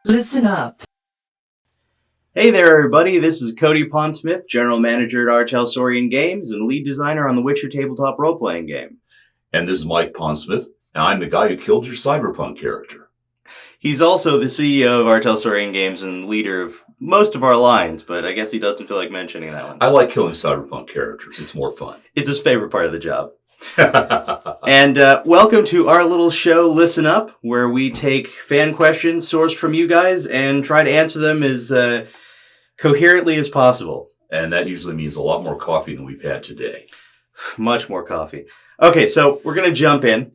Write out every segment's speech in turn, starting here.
Listen up. Hey there, everybody. This is Cody Pondsmith, General Manager at our Talsorian Games and Lead Designer on the Witcher tabletop role-playing game. And this is Mike Pondsmith, and I'm the guy who killed your Cyberpunk character. He's also the CEO of our Talsorian Games and leader of most of our lines, but I guess he doesn't feel like mentioning that one. I like killing Cyberpunk characters. It's more fun. It's his favorite part of the job. And welcome to our little show, Listen Up, where we take fan questions sourced from you guys and try to answer them as coherently as possible. And that usually means a lot more coffee than we've had today. Much more coffee. Okay, so we're going to jump in.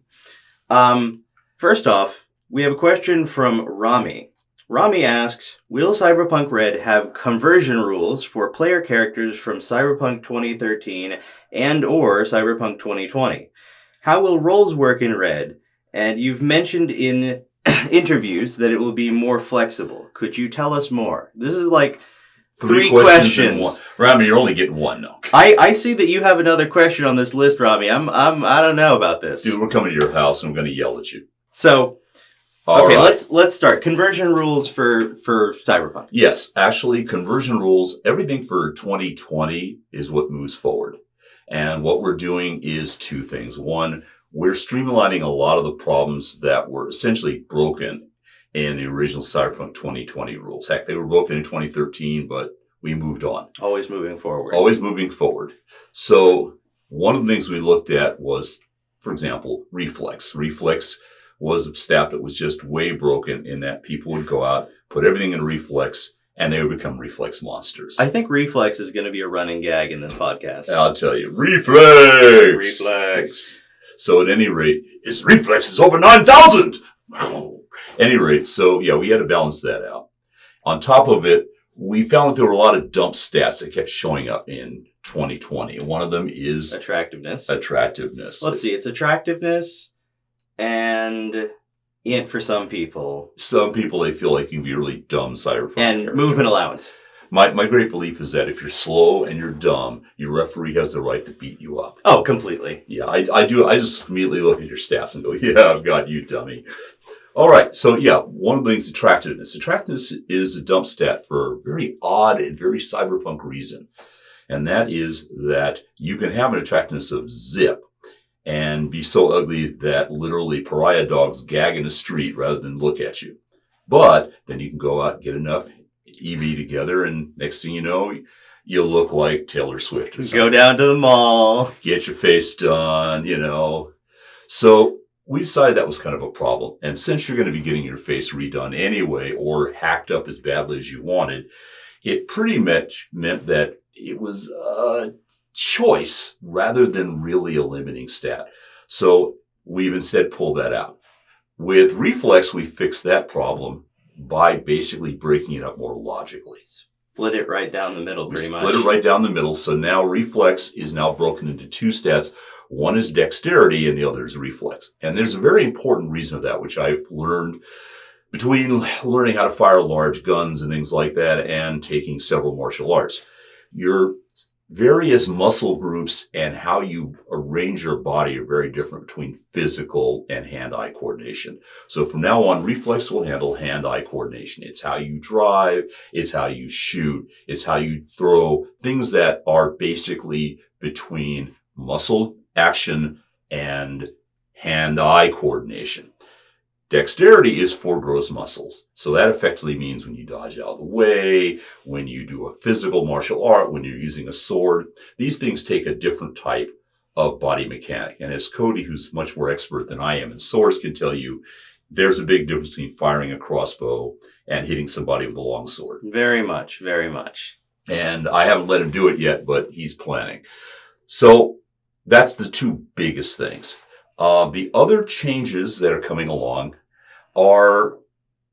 First off, we have a question from Rami. Rami asks, will Cyberpunk Red have conversion rules for player characters from Cyberpunk 2013 and or Cyberpunk 2020? How will roles work in Red? And you've mentioned in interviews that it will be more flexible. Could you tell us more? This is like three questions. Rami, you're only getting one now. I see that you have another question on this list, Rami. I don't know about this. Dude, we're coming to your house and I'm going to yell at you. So, okay, let's start. Conversion rules for Cyberpunk. Yes, actually, conversion rules, everything for 2020 is what moves forward. And what we're doing is two things. One, we're streamlining a lot of the problems that were essentially broken in the original Cyberpunk 2020 rules. Heck, they were broken in 2013, but we moved on. Always moving forward. Always moving forward. So one of the things we looked at was, for example, reflex. Reflex was a stat that was just way broken in that people would go out, put everything in reflex, and they would become reflex monsters. I think reflex is going to be a running gag in this podcast. I'll tell you. Reflex! Reflex. So at any rate, his reflex is over 9,000! Any rate, so yeah, we had to balance that out. On top of it, we found that there were a lot of dump stats that kept showing up in 2020. One of them is Attractiveness. Let's see, it's attractiveness and int for some people. Some people, they feel like you can be a really dumb cyberpunk and character. Movement allowance. My great belief is that if you're slow and you're dumb, your referee has the right to beat you up. Oh, completely. Yeah, I do. I just immediately look at your stats and go, yeah, I've got you, dummy. All right. So yeah, one of the things, attractiveness. Attractiveness is a dump stat for a very odd and very cyberpunk reason. And that is that you can have an attractiveness of zip and be so ugly that literally pariah dogs gag in the street rather than look at you. But then you can go out and get enough EV together, and next thing you know, you look like Taylor Swift or something. Go down to the mall. Get your face done, you know. So we decided that was kind of a problem. And since you're going to be getting your face redone anyway or hacked up as badly as you wanted, it pretty much meant that it was a choice rather than really a limiting stat. So we've instead pulled that out. With reflex, we fixed that problem by basically breaking it up more logically. Split it right down the middle, pretty much. Split it right down the middle. So now reflex is now broken into two stats. One is dexterity and the other is reflex. And there's a very important reason of that, which I've learned between learning how to fire large guns and things like that and taking several martial arts. Your various muscle groups and how you arrange your body are very different between physical and hand-eye coordination. So from now on, reflex will handle hand-eye coordination. It's how you drive, it's how you shoot, it's how you throw, things that are basically between muscle action and hand-eye coordination. Dexterity is for gross muscles. So that effectively means when you dodge out of the way, when you do a physical martial art, when you're using a sword, these things take a different type of body mechanic. And as Cody, who's much more expert than I am in swords, can tell you, there's a big difference between firing a crossbow and hitting somebody with a long sword. Very much, very much. And I haven't let him do it yet, but he's planning. So that's the two biggest things. The other changes that are coming along are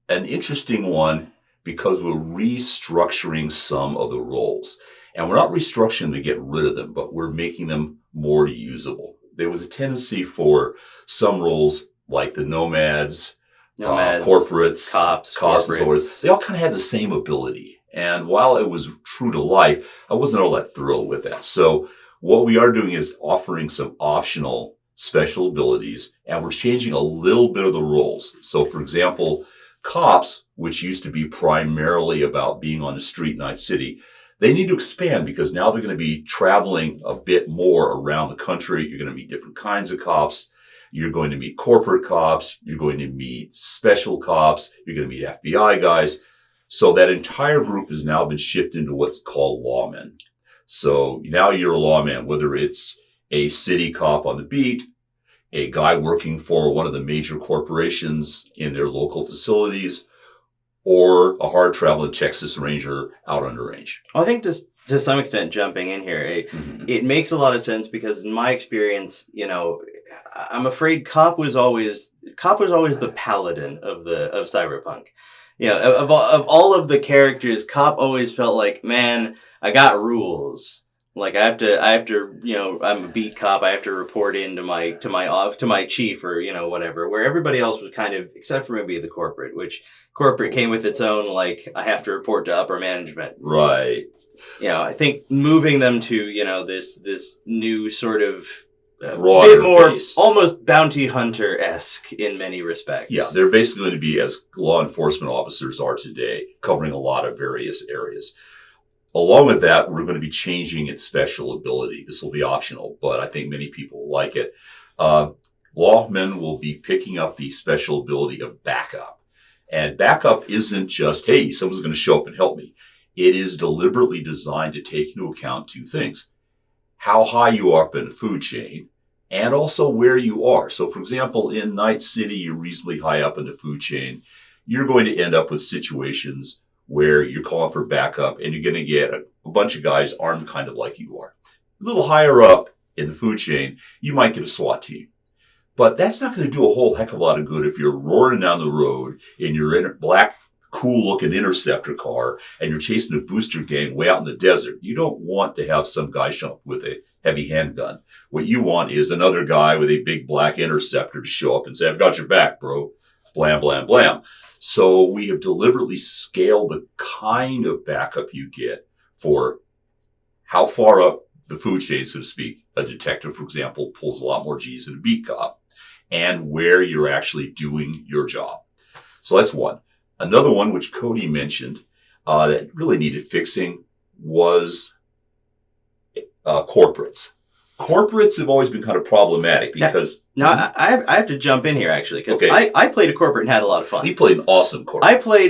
an interesting one because we're restructuring some of the roles. And we're not restructuring to get rid of them, but we're making them more usable. There was a tendency for some roles like the nomads, corporates, cops, and so forth. They all kind of had the same ability. And while it was true to life, I wasn't all that thrilled with that. So what we are doing is offering some optional special abilities, and we're changing a little bit of the roles. So, for example, Cops, which used to be primarily about being on the street in Night City, they need to expand because now they're going to be traveling a bit more around the country. You're going to meet different kinds of cops. You're going to meet corporate cops. You're going to meet special cops. You're going to meet FBI guys. So that entire group has now been shifted into what's called lawmen. So now you're a lawman, whether it's a city cop on the beat, a guy working for one of the major corporations in their local facilities, or a hard traveling Texas Ranger out on the range. I think just to some extent, jumping in here, it makes a lot of sense because in my experience, you know, I'm afraid cop was always the paladin of Cyberpunk. You know, of all of the characters, cop always felt like, man, I got rules. Like I have to, you know, I'm a beat cop. I have to report in to my chief or, you know, whatever. Where everybody else was kind of, except for maybe the corporate, which corporate came with its own, like, I have to report to upper management. Right. You know, I think moving them to, you know, this new sort of broader bit more base. Almost bounty hunter-esque in many respects. Yeah, they're basically going to be as law enforcement officers are today, covering a lot of various areas. Along with that, we're going to be changing its special ability. This will be optional, but I think many people will like it. Lawmen will be picking up the special ability of backup. And backup isn't just, hey, someone's going to show up and help me. It is deliberately designed to take into account two things: how high you are up in the food chain, and also where you are. So, for example, in Night City, you're reasonably high up in the food chain. You're going to end up with situations where you're calling for backup and you're going to get a bunch of guys armed kind of like you are. A little higher up in the food chain, you might get a SWAT team. But that's not going to do a whole heck of a lot of good if you're roaring down the road in your black, cool-looking Interceptor car and you're chasing a booster gang way out in the desert. You don't want to have some guy show up with a heavy handgun. What you want is another guy with a big black Interceptor to show up and say, I've got your back, bro. Blam, blam, blam. So we have deliberately scaled the kind of backup you get for how far up the food chain, so to speak, a detective, for example, pulls a lot more G's than a beat cop, and where you're actually doing your job. So that's one. Another one, which Cody mentioned, that really needed fixing was corporates. Corporates have always been kind of problematic because... Now, I have to jump in here, actually, because Okay. I played a corporate and had a lot of fun. He played an awesome corporate. Okay.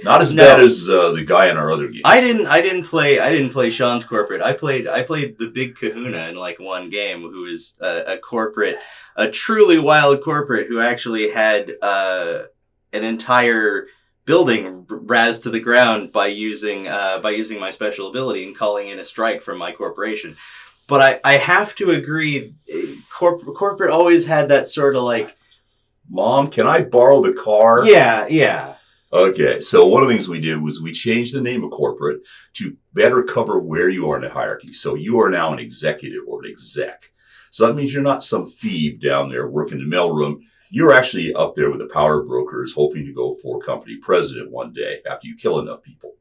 Not as bad as the guy in our other games. I didn't play Sean's corporate. I played the big kahuna in like one game, who is a corporate, a truly wild corporate who actually had an entire building razed to the ground by using my special ability and calling in a strike from my corporation. But I have to agree, corporate always had that sort of like, Mom, can I borrow the car? Yeah. Okay, so one of the things we did was we changed the name of corporate to better cover where you are in the hierarchy. So you are now an executive or an exec. So that means you're not some phoebe down there working the mailroom. You're actually up there with the power brokers hoping to go for company president one day after you kill enough people.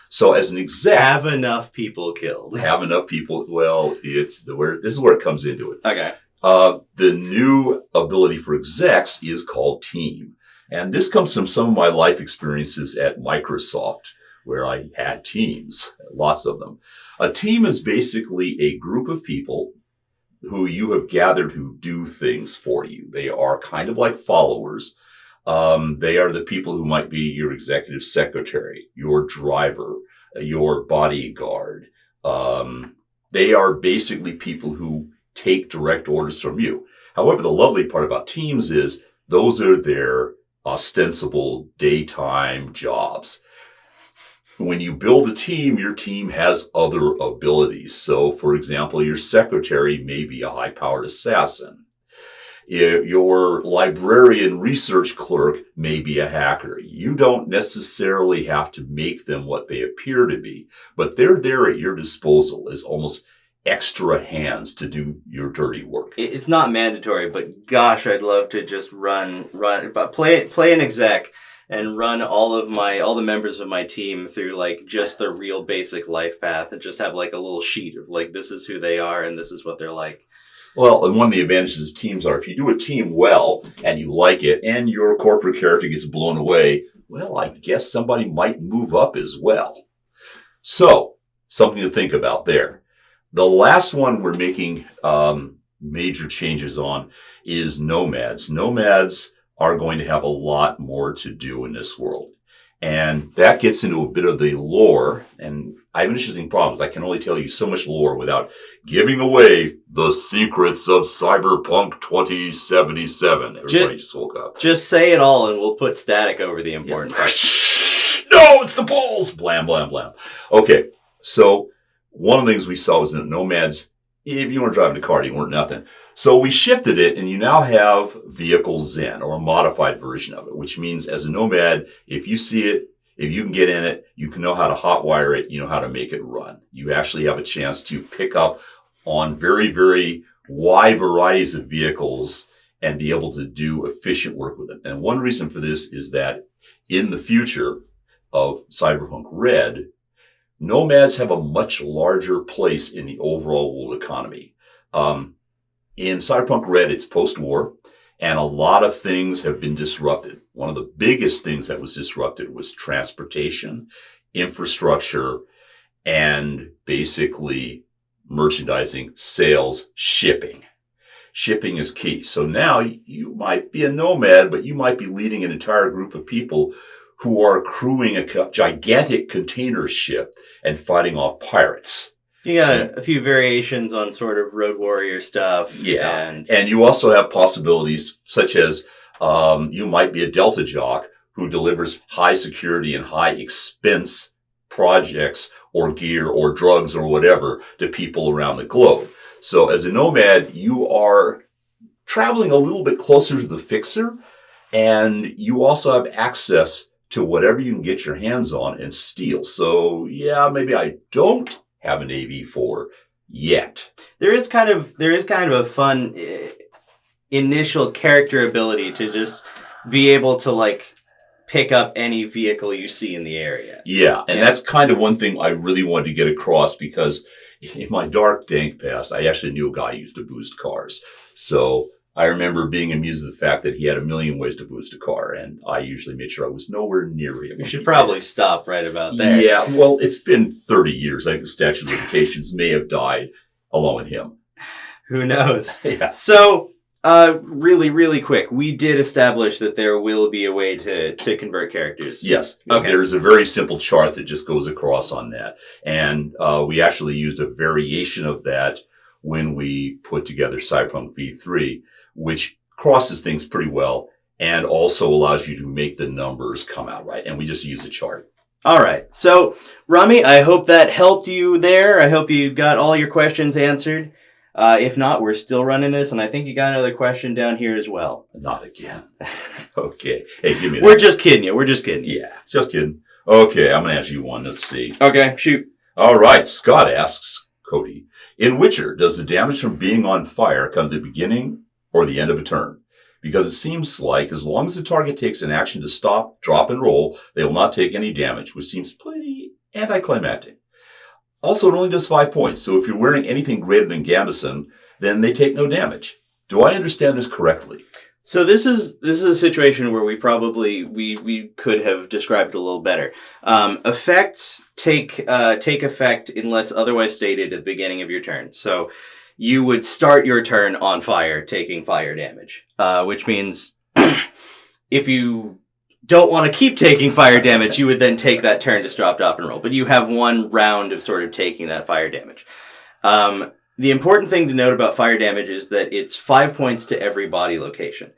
So as an exec... Have enough people killed. Have enough people... Well, this is where it comes into it. Okay. The new ability for execs is called team. And this comes from some of my life experiences at Microsoft, where I had teams, lots of them. A team is basically a group of people who you have gathered who do things for you. They are kind of like followers. They are the people who might be your executive secretary, your driver, your bodyguard. They are basically people who take direct orders from you. However, the lovely part about teams is those are their ostensible daytime jobs. When you build a team, your team has other abilities. So, for example, your secretary may be a high-powered assassin. Your librarian research clerk may be a hacker. You don't necessarily have to make them what they appear to be, but they're there at your disposal as almost extra hands to do your dirty work. It's not mandatory, but gosh, I'd love to just play an exec and run all the members of my team through like just the real basic life path and just have like a little sheet of like, this is who they are and this is what they're like. Well, and one of the advantages of teams are if you do a team well and you like it and your corporate character gets blown away, well, I guess somebody might move up as well. So, something to think about there. The last one we're making major changes on is nomads. Nomads are going to have a lot more to do in this world. And that gets into a bit of the lore. And I have interesting problems. I can only tell you so much lore without giving away the secrets of Cyberpunk 2077. Everybody just woke up. Just say it all and we'll put static over the important part. No, it's the balls! Blam, blam, blam. Okay, so one of the things we saw was that nomads, if you weren't driving a car, you weren't nothing. So we shifted it, and you now have Vehicle Zen, or a modified version of it, which means as a nomad, if you see it, if you can get in it, you can know how to hotwire it, you know how to make it run. You actually have a chance to pick up on very, very wide varieties of vehicles and be able to do efficient work with it. And one reason for this is that in the future of Cyberpunk Red, nomads have a much larger place in the overall world economy. In Cyberpunk Red, it's post-war, and a lot of things have been disrupted. One of the biggest things that was disrupted was transportation, infrastructure, and basically merchandising, sales, shipping. Shipping is key. So now you might be a nomad, but you might be leading an entire group of people who are crewing a gigantic container ship and fighting off pirates. You got a few variations on sort of Road Warrior stuff. Yeah. And you also have possibilities such as you might be a Delta Jock who delivers high security and high expense projects or gear or drugs or whatever to people around the globe. So as a nomad, you are traveling a little bit closer to the fixer, and you also have access to whatever you can get your hands on and steal. So yeah, maybe I don't have an AV4 yet. There is kind of a fun initial character ability to just be able to like pick up any vehicle you see in the area. Yeah, and that's kind of one thing I really wanted to get across, because in my dark, dank past, I actually knew a guy who used to boost cars. So I remember being amused at the fact that he had a million ways to boost a car, and I usually made sure I was nowhere near him. You should probably stop right about there. Yeah, well, it's been 30 years. I think the statute of limitations may have died along with him. Who knows? Yeah. So, really, really quick, we did establish that there will be a way to convert characters. Yes. Okay. There's a very simple chart that just goes across on that. And we actually used a variation of that when we put together Cyberpunk V3, which crosses things pretty well and also allows you to make the numbers come out right. And we just use a chart. All right. So, Rami, I hope that helped you there. I hope you got all your questions answered. If not, we're still running this, and I think you got another question down here as well. Not again. Okay. Hey, give me that. We're just kidding you. We're just kidding. Yeah, just kidding. Okay, I'm going to ask you one. Let's see. Okay, shoot. All right. Scott asks, Cody, in Witcher, does the damage from being on fire come at the beginning or the end of a turn? Because it seems like as long as the target takes an action to stop, drop, and roll, they will not take any damage, which seems pretty anticlimactic. Also, it only does 5 points, so if you're wearing anything greater than Gambeson, then they take no damage. Do I understand this correctly? So this is a situation where we probably we could have described it a little better. Effects take effect unless otherwise stated at the beginning of your turn. So you would start your turn on fire, taking fire damage, which means if you don't want to keep taking fire damage, you would then take that turn to drop, and roll. But you have one round of sort of taking that fire damage. The important thing to note about fire damage is that it's 5 points to every body location,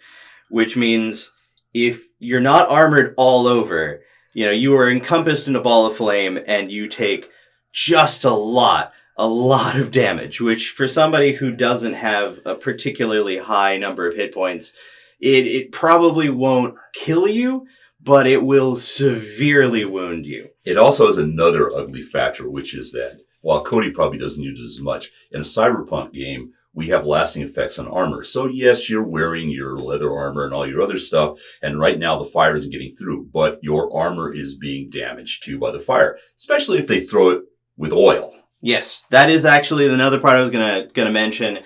which means if you're not armored all over, you are encompassed in a ball of flame and you take just a lot of damage, which for somebody who doesn't have a particularly high number of hit points, it probably won't kill you, but it will severely wound you. It also has another ugly factor, which is that while Cody probably doesn't use it as much, in a Cyberpunk game, we have lasting effects on armor. So yes, you're wearing your leather armor and all your other stuff, and right now the fire isn't getting through, but your armor is being damaged too by the fire, especially if they throw it with oil. Yes, that is actually another part I was gonna mention.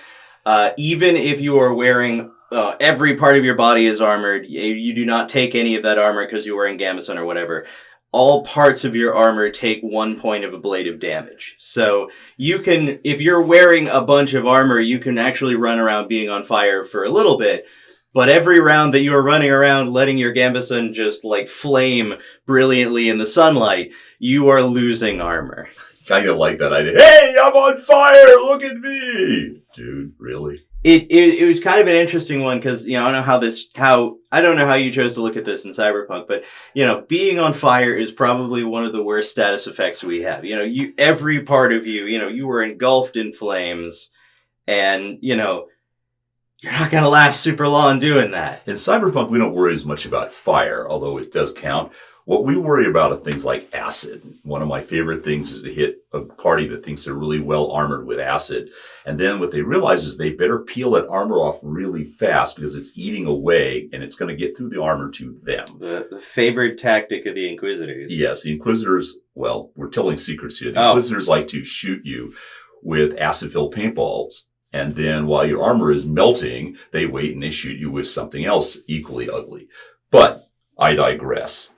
Even if you are wearing every part of your body is armored, you do not take any of that armor because you're wearing gambeson or whatever. All parts of your armor take 1 point of ablative damage. So you can, if you're wearing a bunch of armor, you can actually run around being on fire for a little bit. But every round that you are running around letting your gambeson just like flame brilliantly in the sunlight, you are losing armor. Kind of like that idea. Hey, I'm on fire! Look at me! Dude, really? It was kind of an interesting one because, I don't know how you chose to look at this in Cyberpunk, but, being on fire is probably one of the worst status effects we have. Every part of you were engulfed in flames and, you're not going to last super long doing that. In Cyberpunk, we don't worry as much about fire, although it does count. What we worry about are things like acid. One of my favorite things is to hit a party that thinks they're really well armored with acid. And then what they realize is they better peel that armor off really fast because it's eating away and it's going to get through the armor to them. The favorite tactic of the Inquisitors. Yes, the Inquisitors, well, we're telling secrets here. The Inquisitors like to shoot you with acid-filled paintballs. And then while your armor is melting, they wait and they shoot you with something else equally ugly. But I digress.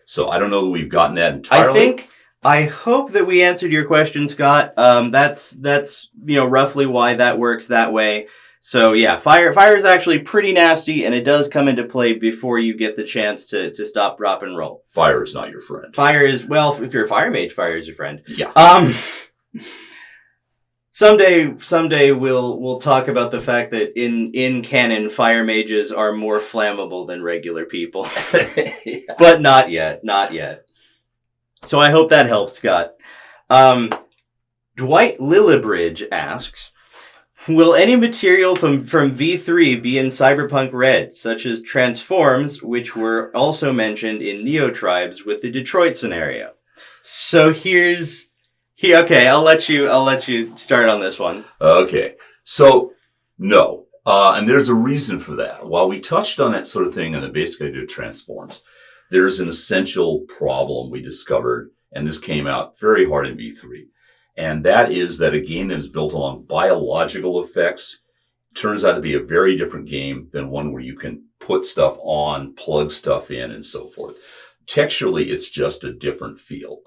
So I don't know that we've gotten that entirely. I hope that we answered your question, Scott. That's roughly why that works that way. So yeah, fire is actually pretty nasty, and it does come into play before you get the chance to stop, drop, and roll. Fire is not your friend. Fire is, well, if you're a fire mage, fire is your friend. Yeah. Someday we'll talk about the fact that in canon, fire mages are more flammable than regular people. Yeah. But not yet. So I hope that helps, Scott. Dwight Lilibridge asks, will any material from V3 be in Cyberpunk Red, such as transforms, which were also mentioned in Neo Tribes with the Detroit scenario? So okay, I'll let you start on this one. Okay. So, no. And there's a reason for that. While we touched on that sort of thing and the basic idea of transforms, there's an essential problem we discovered, and this came out very hard in V3. And that is that a game that is built along biological effects turns out to be a very different game than one where you can put stuff on, plug stuff in, and so forth. Texturally, it's just a different feel.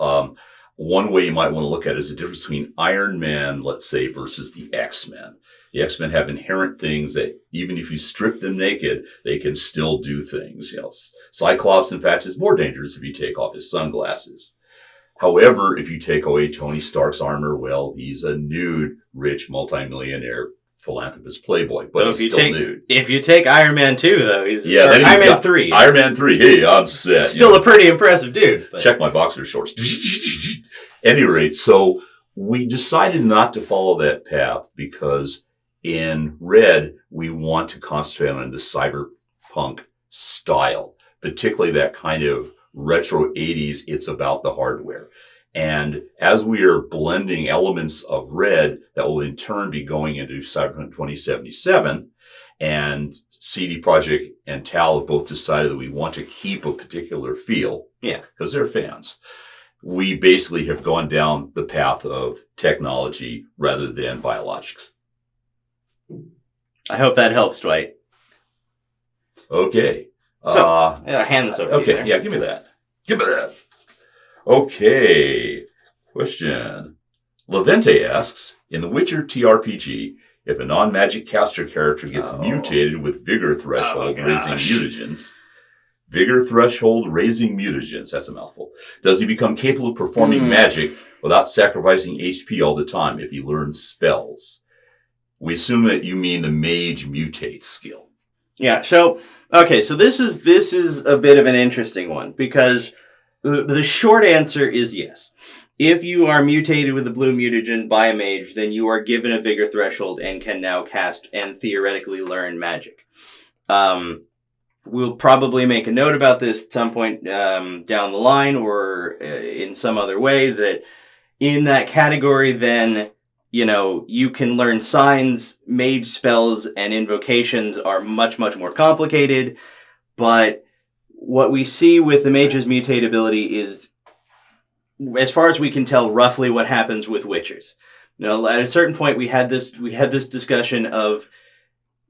One way you might want to look at it is the difference between Iron Man, let's say, versus the X-Men. The X-Men have inherent things that even if you strip them naked, they can still do things. Cyclops, in fact, is more dangerous if you take off his sunglasses. However, if you take away Tony Stark's armor, well, he's a nude, rich, multimillionaire philanthropist playboy, but he's still nude. If you take Iron Man 2, though, Iron Man 3. Iron Man 3, hey, I'm set. Still a pretty impressive dude. But. Check my boxer shorts. Any rate, so we decided not to follow that path because in Red, we want to concentrate on the cyberpunk style, particularly that kind of retro 80s, it's about the hardware. And as we are blending elements of Red that will in turn be going into Cyberpunk 2077, and CD Projekt and Tal have both decided that we want to keep a particular feel. Yeah. Because they're fans. We basically have gone down the path of technology rather than biologics. I hope that helps, Dwight. Okay. So, hand this over to you. Okay, yeah, give me that. Okay. Question. Levente asks, in the Witcher TRPG, if a non-magic caster character gets mutated with vigor threshold raising mutagens, that's a mouthful, does he become capable of performing magic without sacrificing HP all the time if he learns spells? We assume that you mean the mage mutate skill. Yeah, so this is a bit of an interesting one because the short answer is yes. If you are mutated with a blue mutagen by a mage, then you are given a vigor threshold and can now cast and theoretically learn magic. We'll probably make a note about this at some point down the line or in some other way that in that category then, you can learn signs, mage spells, and invocations are much, much more complicated. But what we see with the mage's mutatability is, as far as we can tell, roughly what happens with witchers. No, at a certain point we had this discussion of,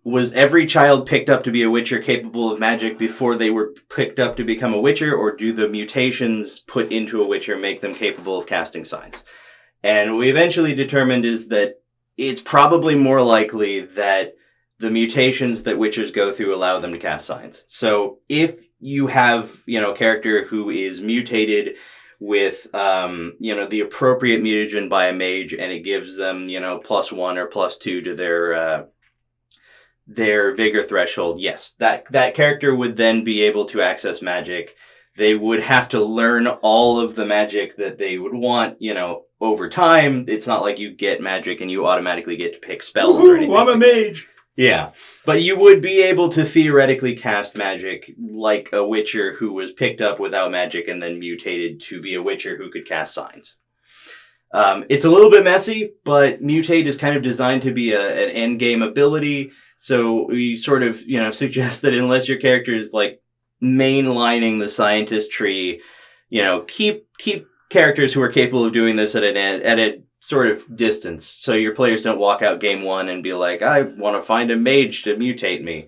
was every child picked up to be a Witcher capable of magic before they were picked up to become a Witcher, or do the mutations put into a Witcher make them capable of casting signs? And we eventually determined is that it's probably more likely that the mutations that Witchers go through allow them to cast signs. So if you have, a character who is mutated with, the appropriate mutagen by a mage, and it gives them, +1 or +2 to their vigor threshold, yes, that character would then be able to access magic. They would have to learn all of the magic that they would want, over time. It's not like you get magic and you automatically get to pick spells or anything. I'm a mage. Yeah, but you would be able to theoretically cast magic like a Witcher who was picked up without magic and then mutated to be a Witcher who could cast signs. It's a little bit messy, but mutate is kind of designed to be an end game ability. So we sort of, suggest that unless your character is like mainlining the scientist tree, keep characters who are capable of doing this at a sort of distance. So your players don't walk out game one and be like, I want to find a mage to mutate me.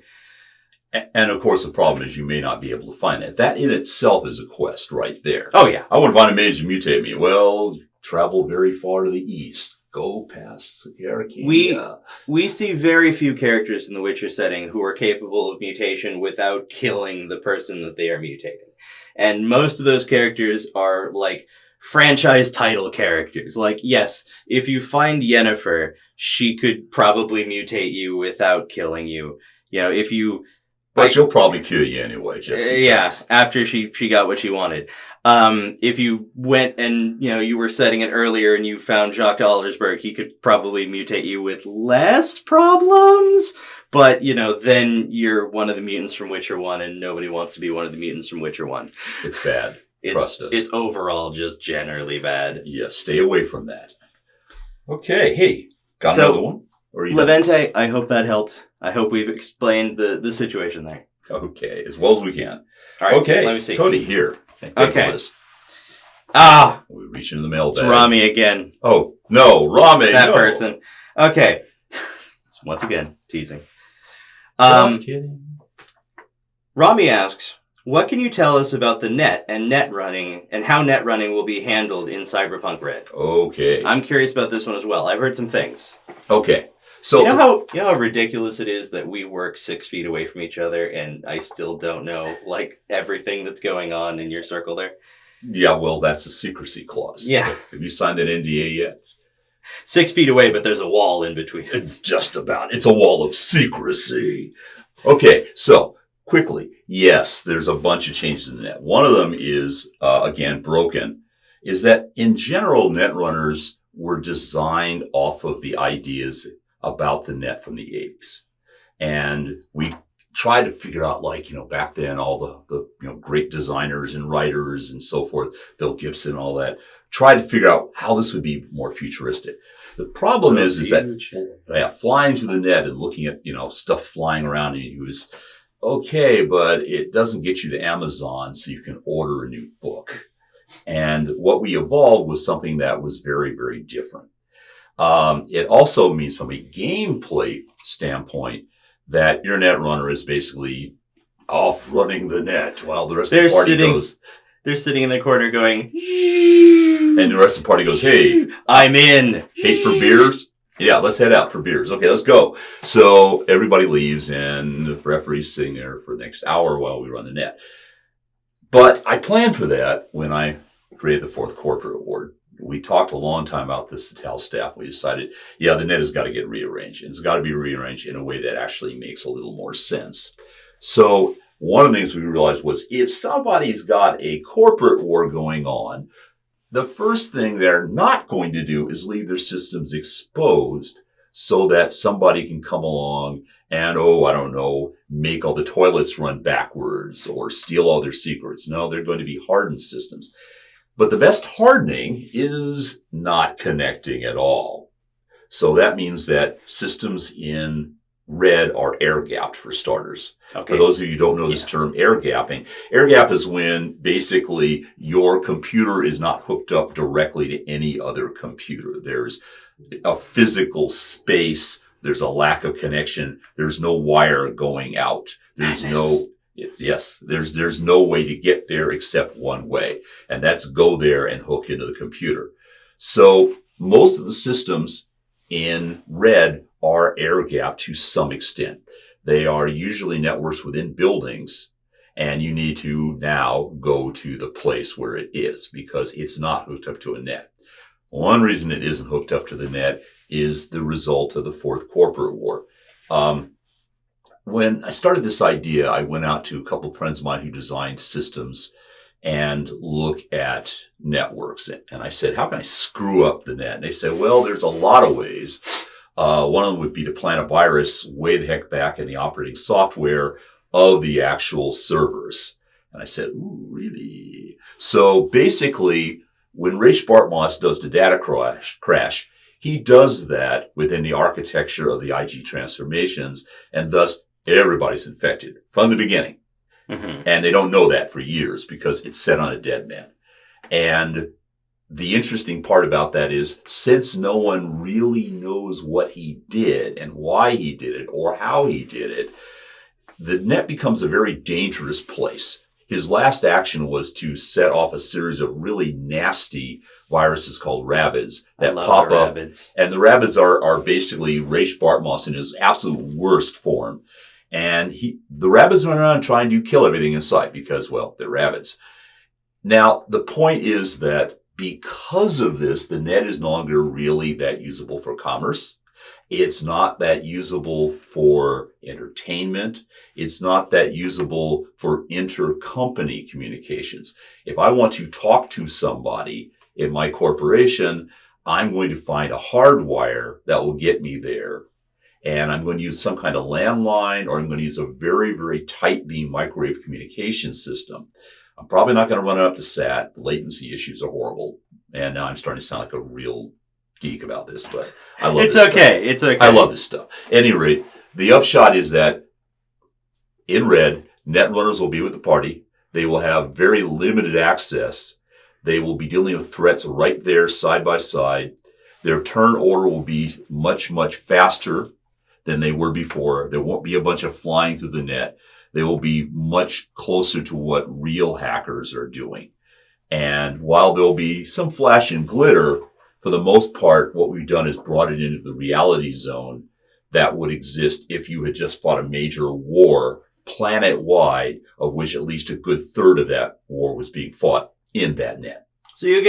And of course, the problem is you may not be able to find that. That in itself is a quest right there. Oh, yeah. I want to find a mage to mutate me. Well, travel very far to the east. Go past Arcadia. We see very few characters in the Witcher setting who are capable of mutation without killing the person that they are mutating. And most of those characters are like franchise title characters. Like, yes, if you find Yennefer, she could probably mutate you without killing you. If you... But she'll probably kill you anyway, just because. Yeah, after she got what she wanted. If you went and, you were setting it earlier and you found Jacques d'Aldersberg, he could probably mutate you with less problems. But, then you're one of the mutants from Witcher 1 and nobody wants to be one of the mutants from Witcher 1. It's bad. Trust us. It's overall just generally bad. Yeah, stay away from that. Okay, hey, got another one? Levente, I hope that helped. I hope we've explained the situation there. Okay, as well as we can. All right, okay, let me see. Cody, here. Okay. We reach into the mailbag. It's Rami again. Oh, no, Rami, that person. Okay. Once again, teasing. Just kidding. Rami asks, what can you tell us about the net and net running and how net running will be handled in Cyberpunk Red? Okay. I'm curious about this one as well. I've heard some things. Okay. So you know how ridiculous it is that we work 6 feet away from each other and I still don't know everything that's going on in your circle there? Yeah, well, that's a secrecy clause. Yeah. Have you signed that NDA yet? 6 feet away, but there's a wall in between. It's a wall of secrecy. Okay, so quickly, yes, there's a bunch of changes in the net. One of them is, again, broken, is that in general, netrunners were designed off of the ideas about the net from the 80s. And we tried to figure out, back then, all the great designers and writers and so forth, Bill Gibson, all that, tried to figure out how this would be more futuristic. The problem is that flying through the net and looking at, stuff flying around you is okay, but it doesn't get you to Amazon so you can order a new book. And what we evolved was something that was very, very different. It also means from a gameplay standpoint that your net runner is basically off running the net while the rest of the party goes. They're sitting in the corner going, and the rest of the party goes, hey, I'm in. Hey, for beers? Yeah, let's head out for beers. Okay, let's go. So everybody leaves and the referee's sitting there for the next hour while we run the net. But I planned for that when I created the 4th corporate award. We talked a long time about this to Tal staff. We decided, the net has got to get rearranged. And it's got to be rearranged in a way that actually makes a little more sense. So one of the things we realized was if somebody's got a corporate war going on, the first thing they're not going to do is leave their systems exposed so that somebody can come along and, make all the toilets run backwards or steal all their secrets. No, they're going to be hardened systems. But the best hardening is not connecting at all. So that means that systems in Red are air gapped for starters. Okay. For those of you who don't know this term, air gapping. Air gap is when basically your computer is not hooked up directly to any other computer. There's a physical space. There's a lack of connection. There's no wire going out. There's there's no way to get there except one way. And that's go there and hook into the computer. So most of the systems in Red are air gapped to some extent. They are usually networks within buildings, and you need to now go to the place where it is because it's not hooked up to a net. One reason it isn't hooked up to the net is the result of the Fourth Corporate War. When I started this idea, I went out to a couple of friends of mine who designed systems and look at networks. And I said, how can I screw up the net? And they said, well, there's a lot of ways. One of them would be to plant a virus way the heck back in the operating software of the actual servers. And I said, ooh, really? So basically, when Ray Bartmoss does the data crash, he does that within the architecture of the IG transformations, and thus everybody's infected from the beginning. Mm-hmm. And they don't know that for years because it's set on a dead man. And the interesting part about that is, since no one really knows what he did and why he did it or how he did it, the net becomes a very dangerous place. His last action was to set off a series of really nasty viruses called rabbits that pop up. Rabbits. And the rabbits are basically Rache Bartmoss in his absolute worst form. And the rabbits run around trying to kill everything in sight because, well, they're rabbits. Now, the point is that because of this, the net is no longer really that usable for commerce. It's not that usable for entertainment. It's not that usable for intercompany communications. If I want to talk to somebody in my corporation, I'm going to find a hard wire that will get me there. And I'm going to use some kind of landline, or I'm going to use a very, very tight beam microwave communication system. I'm probably not going to run it up to SAT. The latency issues are horrible. And now I'm starting to sound like a real geek about this, but I love this stuff. It's okay. I love this stuff. At any rate, the upshot is that in Red, net runners will be with the party. They will have very limited access. They will be dealing with threats right there, side by side. Their turn order will be much, much faster than they were before. There won't be a bunch of flying through the net. They will be much closer to what real hackers are doing. And while there'll be some flash and glitter, for the most part, what we've done is brought it into the reality zone that would exist if you had just fought a major war planet-wide, of which at least a good third of that war was being fought in that net. So you'll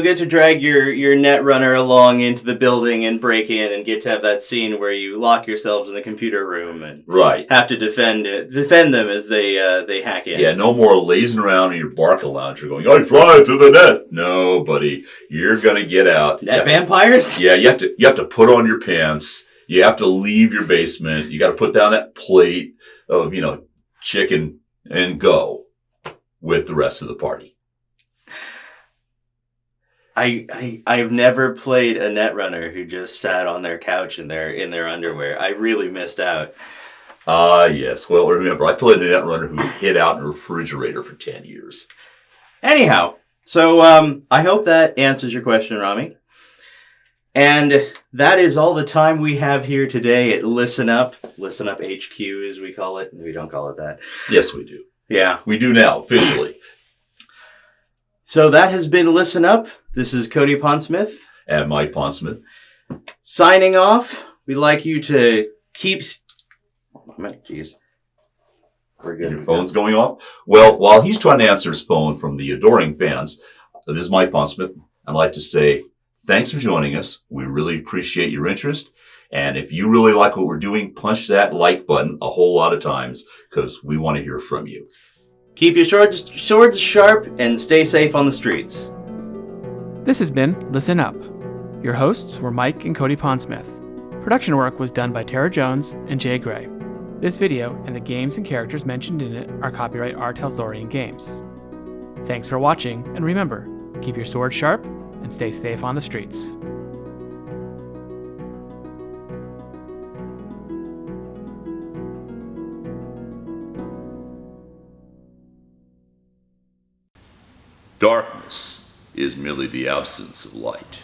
get to drag your net runner along into the building and break in, and get to have that scene where you lock yourselves in the computer room and have to defend them as they hack in. Yeah, no more lazing around in your Barca lounger going, I fly through the net. No, buddy, you're gonna get out. Net vampires? Yeah, you have to put on your pants. You have to leave your basement. You got to put down that plate of chicken and go with the rest of the party. I've never played a netrunner who just sat on their couch in their underwear. I really missed out. Yes. Well, remember, I played a netrunner who hid out in a refrigerator for 10 years. Anyhow, so I hope that answers your question, Rami. And that is all the time we have here today at Listen Up. Listen Up HQ, as we call it. We don't call it that. Yes, we do. Yeah. We do now, officially. So that has been Listen Up. This is Cody Pondsmith. And Mike Pondsmith. Signing off. We'd like you to keep... Jeez. We're good. Your phone's going off? Well, while he's trying to answer his phone from the adoring fans, this is Mike Pondsmith. I'd like to say thanks for joining us. We really appreciate your interest. And if you really like what we're doing, punch that like button a whole lot of times, because we want to hear from you. Keep your swords sharp and stay safe on the streets. This has been Listen Up. Your hosts were Mike and Cody Pondsmith. Production work was done by Tara Jones and Jay Gray. This video and the games and characters mentioned in it are copyright our Talsorian games. Thanks for watching, and remember, keep your sword sharp and stay safe on the streets. Darkness is merely the absence of light.